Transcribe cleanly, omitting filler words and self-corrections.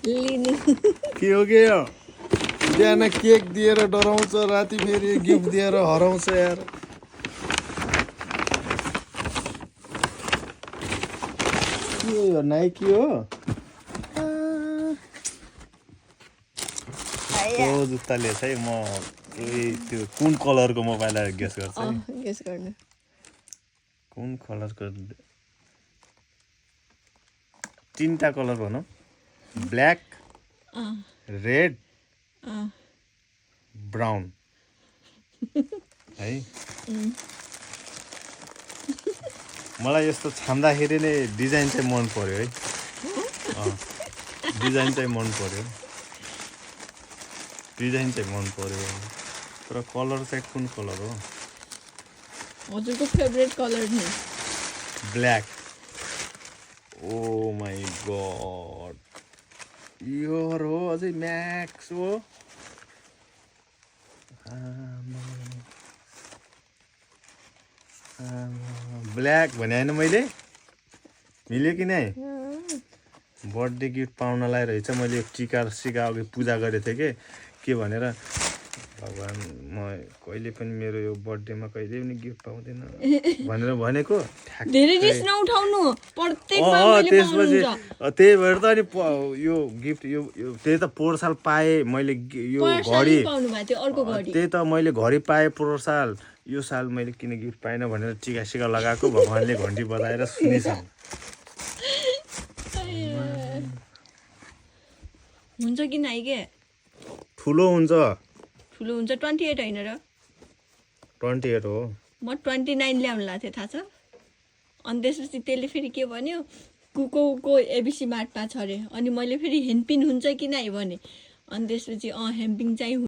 लिनु के हो बिहान केक दिएर डराउँछ राति फेरि गिफ्ट दिएर हराउँछ यार के हो नाइकी हो जुत्ता लिएछ है म त्यो कुन कलरको मोबाइल गेस गर्छ गेस गर्नु कुन कलरको तीनटा कलर भनौँ ब्ल्याक रेड ब्राउन है मलाई यस्तो छाम्दाखेरि नै डिजाइन चाहिँ मन पर्यो है डिजाइन चाहिँ मन पर्यो तर कलर चाहिँ कुन कलर हो हजुरको फेभरेट कलर नि ब्ल्याक ओ माई गॉड यो हो अझै म्याक्स हो ब्ल्याक भने होइन मैले मिल्यो कि नै बर्थडे गिफ्ट पाउनलाई रहेछ मैले टिका अघि पूजा गरेको थिएँ के भनेर भगवान् म कहिले पनि मेरो यो बर्थडेमा कहिले पनि गिफ्ट पाउँदैन भनेर भनेको धेरै रिस नउठाउनु प्रत्येकमा मैले त्यसपछि त्यही भएर त अनि यो गिफ्ट यो त्यही त पोहोर साल पाएँ मैले यो घडी त्यही त मैले घडी पाएँ पोहोर साल यो साल मैले किन गिफ्ट पाइनँ भनेर टिका सिका लगाएको भगवान्ले घन्टी बजाएर सुनिसक्नु हुन्छ कि नाइ के ठुलो हुन्छ 28 होइन र 28 हो म 29 ल्याउनु लाग्थेँ थाहा छ अनि त्यसपछि त्यसले फेरि के भन्यो कुको एबिसी मार्टमा छ अरे अनि मैले फेरि हेम्पिन हुन्छ कि नाइ भने अनि त्यसपछि हेम्पिङ चाहिँ